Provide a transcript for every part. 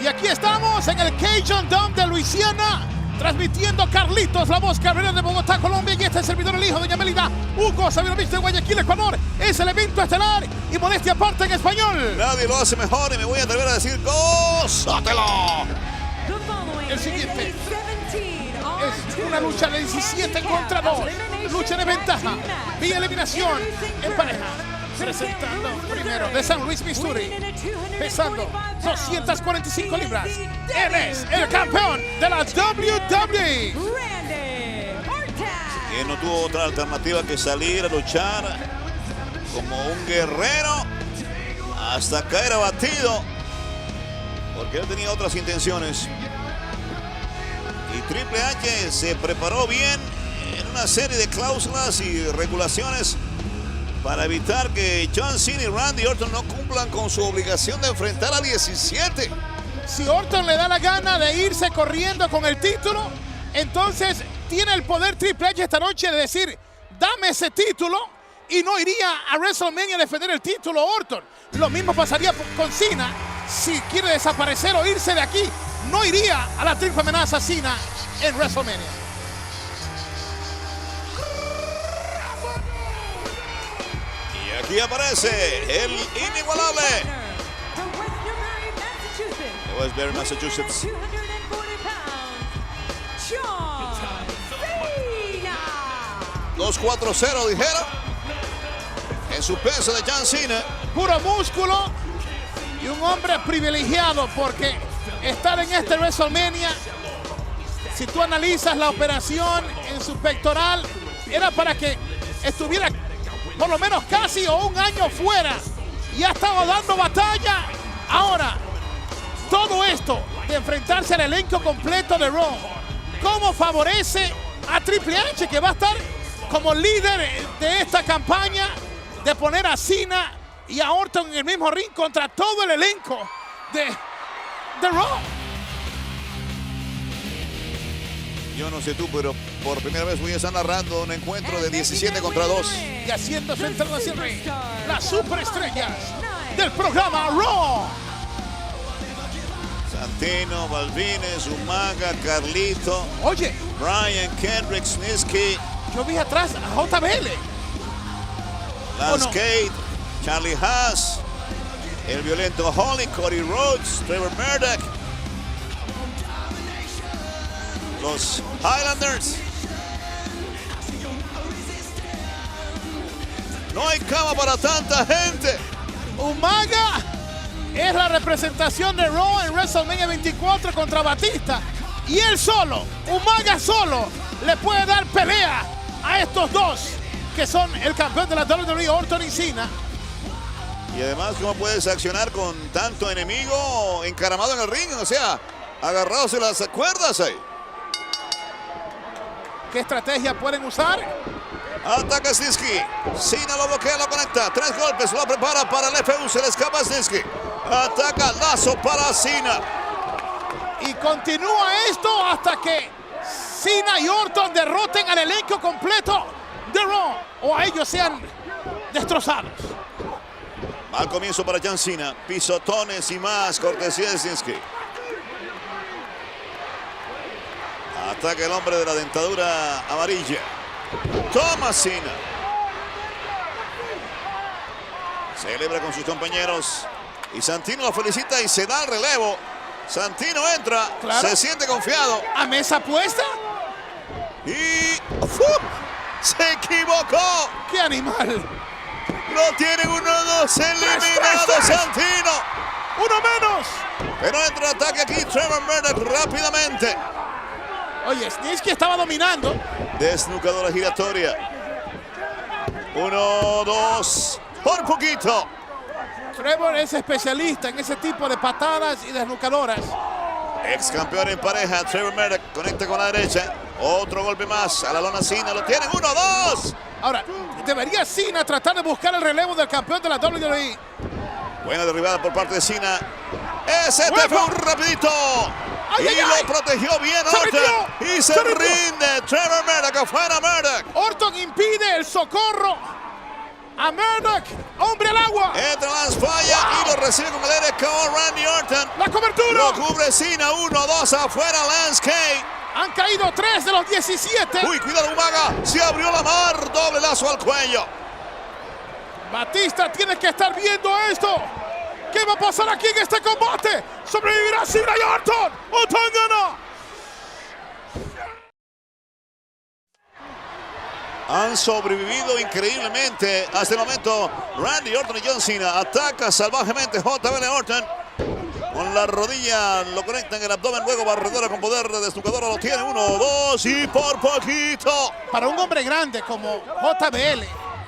Y aquí estamos en el Cajun Dome de Luisiana, transmitiendo Carlitos, la voz cabrera de Bogotá, Colombia, y este servidor, el hijo de doña Melida, Hugo Sabinovich de Guayaquil, Ecuador. Es el evento estelar y modestia aparte en español. Nadie lo hace mejor y me voy a atrever a decir ¡gózatelo! El siguiente es una lucha de 17 contra 2. Lucha de ventaja, vía eliminación en pareja. Presentando primero de San Luis, Missouri, pesando 245 libras. Él es el campeón de la WWE. Y no tuvo otra alternativa que salir a luchar como un guerrero hasta caer abatido, porque él tenía otras intenciones. Y Triple H se preparó bien en una serie de cláusulas y regulaciones para evitar que John Cena y Randy Orton no cumplan con su obligación de enfrentar a 17. Si Orton le da la gana de irse corriendo con el título, entonces tiene el poder Triple H esta noche de decir, dame ese título, y no iría a WrestleMania a defender el título Orton. Lo mismo pasaría con Cena. Si quiere desaparecer o irse de aquí, no iría a la triple amenaza Cena en WrestleMania. Y aquí aparece el inigualable de Westbury, Massachusetts. 240 dijeron en su peso de John Cena. Puro músculo y un hombre privilegiado, porque estar en este WrestleMania, si tú analizas la operación en su pectoral, era para que estuviera por lo menos casi o un año fuera, y ha estado dando batalla. Ahora, todo esto de enfrentarse al elenco completo de Raw, ¿cómo favorece a Triple H, que va a estar como líder de esta campaña de poner a Cena y a Orton en el mismo ring contra todo el elenco de Raw? Yo no sé tú, pero por primera vez voy a estar narrando un encuentro de 17 contra 2. Y haciendo su entrada hacia el ring, las superestrellas del programa Raw. Santino, Balvines, Umaga, Carlito. Oye, Brian, Kendrick, Snitsky. yo vi atrás a JBL. Lance Cade, Charlie Haas, el violento Holly, Cody Rhodes, Trevor Murdoch, los Highlanders. No hay cama para tanta gente. Umaga es la representación de Raw en WrestleMania 24 contra Batista. Y él solo, Umaga solo, le puede dar pelea a estos dos, que son el campeón de la WWE, Orton y Cena. Y además, ¿cómo puedes accionar con tanto enemigo encaramado en el ring? O sea, agarrados en las cuerdas ahí. ¿Qué estrategia pueden usar? Ataca Snitsky. Cena lo bloquea, lo conecta. 3 golpes, lo prepara para el FU. Se le escapa a Snitsky. Ataca Lazo para Cena. Y continúa esto hasta que Cena y Orton derroten al elenco completo de Raw, o a ellos sean destrozados. Al comienzo para John Cena. Pisotones y más, cortesía de Snitsky. Ataca el hombre de la dentadura amarilla. Toma Cena. Celebra con sus compañeros. Y Santino lo felicita y se da el relevo. Santino entra, claro, se siente confiado. ¿A mesa puesta? Y se equivocó. ¡Qué animal! Lo tienen 1-2 eliminado Santino. ¡Uno menos! Pero entra ataque aquí Trevor Murdoch rápidamente. Oye, Snitsky estaba dominando. Desnucadora giratoria. 1-2. Por poquito. Trevor es especialista en ese tipo de patadas y desnucadoras. Ex campeón en pareja, Trevor Murdoch conecta con la derecha. Otro golpe más a la lona Cena. Lo tienen 1-2. Ahora, debería Cena tratar de buscar el relevo del campeón de la WWE. Buena derribada por parte de Cena. Ese te fue un rapidito. Ay, y ay, ay. lo protegió bien Se Orton. rindió. Y se rinde Trevor Murdoch. Afuera Murdoch. Orton impide el socorro a Murdoch. ¡Hombre al agua! Entra Lance, falla y lo recibe con el RKO Randy Orton. La cobertura. Lo cubre Cena. 1-2 afuera Lance Kane. Han caído 3 de los 17. Uy, cuidado Umaga. Se abrió la mar. Doble lazo al cuello. Batista tiene que estar viendo esto. ¿Qué va a pasar aquí en este combate? ¿Sobrevivirá Cena y Orton? ¡Orton gana! Han sobrevivido increíblemente hasta el momento. Randy Orton y John Cena. Ataca salvajemente JBL Orton. Con la rodilla lo conecta en el abdomen. Luego barredora con poder de desnucadora. Lo tiene. 1, 2 y por poquito. Para un hombre grande como JBL,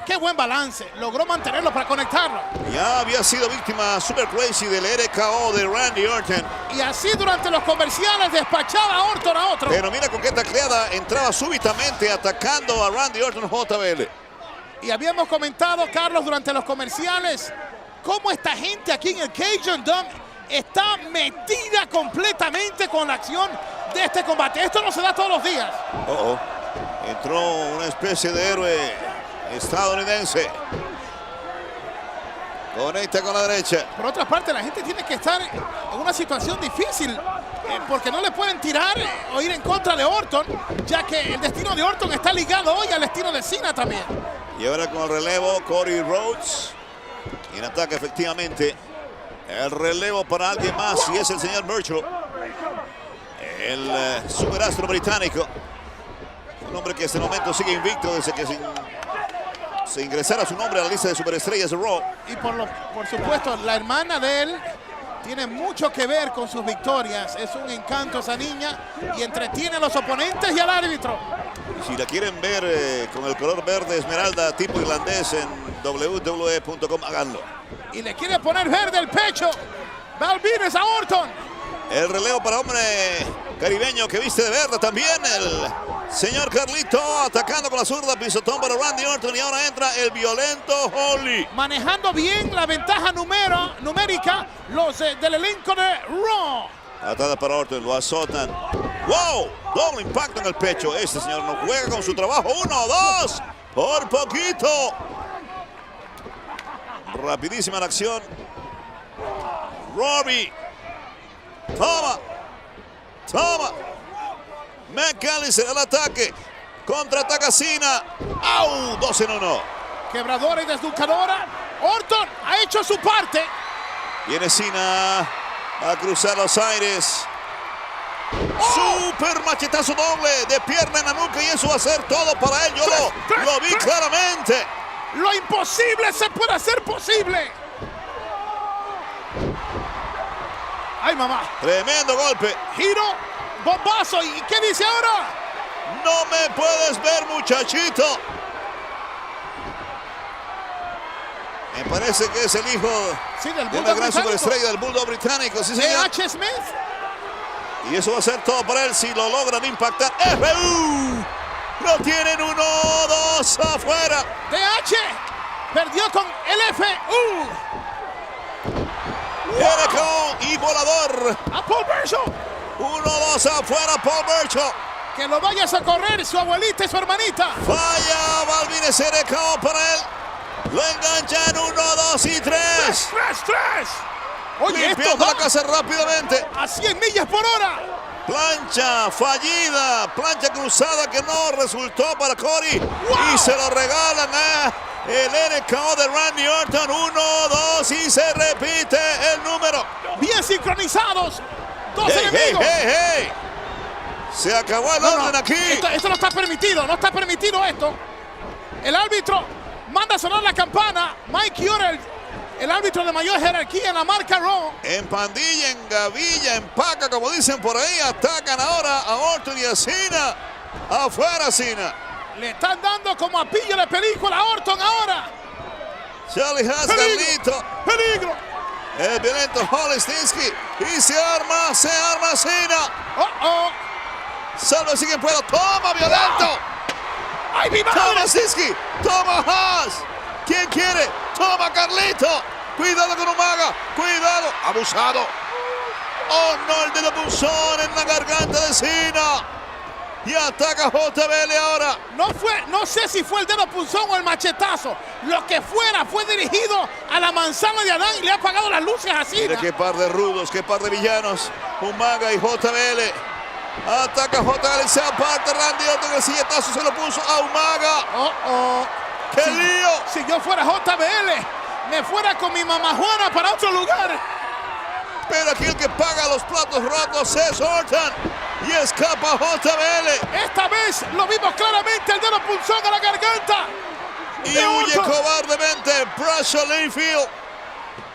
qué buen balance. Logró mantenerlo para conectarlo. Ya había sido víctima Super Crazy del RKO de Randy Orton. Y así durante los comerciales despachaba a Orton a otro. Pero mira con qué tacleada entraba súbitamente atacando a Randy Orton JBL. Y habíamos comentado, Carlos, durante los comerciales, cómo esta gente aquí en el Cajun Dome está metida completamente con la acción de este combate. Esto no se da todos los días. Entró una especie de héroe estadounidense. Conecta con la derecha. Por otra parte, la gente tiene que estar en una situación difícil porque no le pueden tirar o ir en contra de Orton, ya que el destino de Orton está ligado hoy al destino de Cena también. Y ahora con el relevo, Cody Rhodes. En ataque efectivamente. El relevo para alguien más y es el señor Virgil. El superastro británico. Un hombre que hasta el momento sigue invicto desde que se ingresara su nombre a la lista de superestrellas de Raw. Y por supuesto, la hermana de él tiene mucho que ver con sus victorias. Es un encanto esa niña y entretiene a los oponentes y al árbitro. Y si la quieren ver con el color verde esmeralda tipo irlandés en wwe.com, háganlo. Y le quiere poner verde el pecho. Balvines a Orton. El relevo para hombre caribeño que viste de verde también. El señor Carlito atacando con la zurda. Pisotón para Randy Orton y ahora entra el violento Holly. Manejando bien la ventaja numérica los del elenco de Raw. Atada para Orton, lo azotan. ¡Wow! Doble impacto en el pecho. Este señor no juega con su trabajo. 1, 2. Por poquito. Rapidísima la acción. Robbie. Toma. McAllister al ataque. Contraataca Cena. ¡Au! 2 en 1. Quebradora y desnucadora. Orton ha hecho su parte. Viene Cena a cruzar los aires. Super machetazo doble de pierna en la nuca y eso va a ser todo para él. Yo lo vi claramente. Lo imposible se puede hacer posible. ¡Ay, mamá! Tremendo golpe. Giro, bombazo. ¿Y qué dice ahora? No me puedes ver, muchachito. Me parece que es el hijo de una gran superestrella del Bulldog británico. Sí, señor. H. Smith. Y eso va a ser todo para él si lo logran impactar. FU. Lo tienen 1, 2 afuera. DH perdió con el FU. RKO y volador. A Paul Burchill. 1, 2 afuera, Paul Burchill. Que lo vayas a correr su abuelita y su hermanita. Falla Balvines, RKO para él. Lo enganchan 1, 2 y 3. 3. Oye, limpiando la casa rápidamente. A 100 millas por hora. Plancha fallida, plancha cruzada que no resultó para Cody. Wow. Y se lo regalan a el RKO de Randy Orton. 1, 2 y se repite el número. Bien sincronizados. Dos enemigos. Se acabó el orden aquí. Esto no está permitido, no está permitido esto. El árbitro manda a sonar la campana. Mike Yorel, el árbitro de mayor jerarquía en la marca Raw. En pandilla, en gavilla, en paca, como dicen por ahí, atacan ahora a Orton y a Cena. Afuera Cena. Le están dando como a pillo de película a Orton ahora. Charlie Haas, Carlito. ¡Peligro! El violento Holistinsky. Y se arma Cena. Sálvese quien pueda. Toma, violento. ¡Ay, mi madre! Toma Stinsky. Toma Haas. ¿Quién quiere? Toma Carlito. Cuidado con Umaga. Cuidado. Abusado. Oh no, el dedo punzón en la garganta de Cena. Y ataca JBL ahora. No sé si fue el dedo punzón o el machetazo. Lo que fuera fue dirigido a la manzana de Adán y le ha apagado las luces así. Mira qué par de rudos, qué par de villanos. Umaga y JBL. Ataca JBL, se aparta Randy Orton, el silletazo se lo puso a Umaga. ¡Qué lío! Si yo fuera JBL, me fuera con mi mamá Juana para otro lugar. Pero aquí el que paga los platos rotos es Orton. Y escapa JBL. Esta vez lo vimos claramente, el dedo punzón a la garganta. Y huye cobardemente Bradshaw Layfield.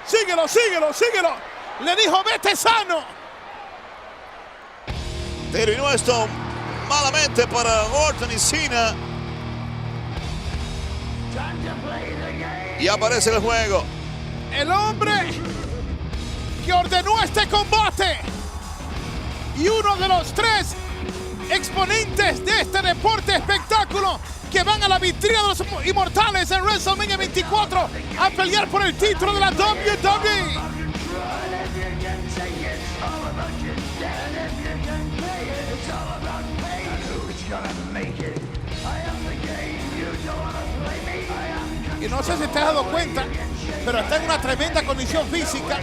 Síguelo, síguelo, síguelo. Le dijo, vete sano. Terminó esto malamente para Orton y Cena. Y aparece el juego. El hombre que ordenó este combate y uno de los 3 exponentes de este deporte espectáculo que van a la vitrina de los inmortales en WrestleMania 24 a pelear por el título de la WWE. Y no sé si te has dado cuenta, pero está en una tremenda condición física.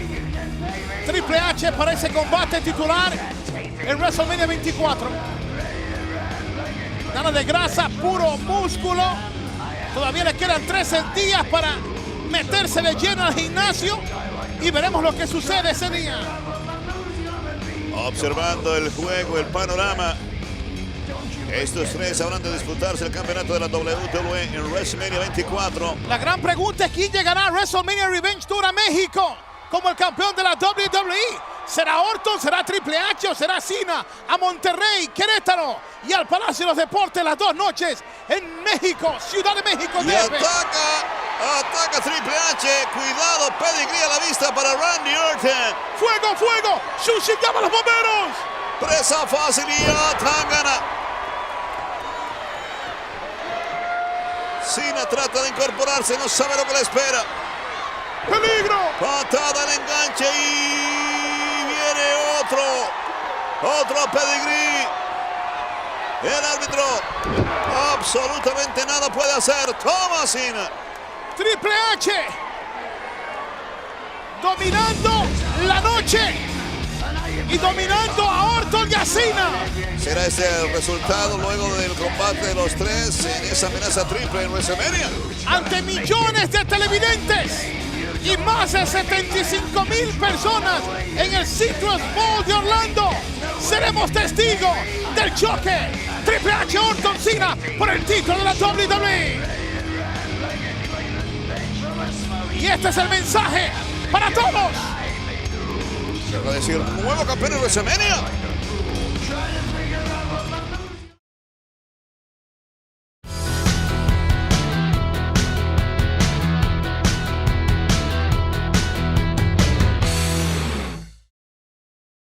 Triple H para ese combate titular en WrestleMania 24. Nada de grasa, puro músculo. Todavía le quedan 13 días para meterse de lleno al gimnasio y veremos lo que sucede ese día. Observando el juego, el panorama. Estos 3 habrán de disputarse el campeonato de la WWE en WrestleMania 24. La gran pregunta es quién llegará a WrestleMania Revenge Tour a México como el campeón de la WWE. ¿Será Orton, será Triple H o será Cena? A Monterrey, Querétaro y al Palacio de los Deportes las 2 noches en México, Ciudad de México. Y ataca Triple H. Cuidado, pedigrí a la vista para Randy Orton. ¡Fuego, fuego! ¡Sushi llama a los bomberos! Presa fácil y Tangana. Cena trata de incorporarse, no sabe lo que le espera. ¡Peligro! Patada al enganche y viene otro pedigrí. El árbitro absolutamente nada puede hacer. Toma Cena. Triple H dominando la noche y dominando a Orton y a Cena. ¿Será este el resultado luego del combate de los 3 en esa amenaza triple en WrestleMania? Ante millones de televidentes y más de 75,000 personas en el Citrus Bowl de Orlando, seremos testigos del choque Triple H Orton Cena por el título de la WWE. Y este es el mensaje para todos. Quiero decir, nuevo campeón de WrestleMania.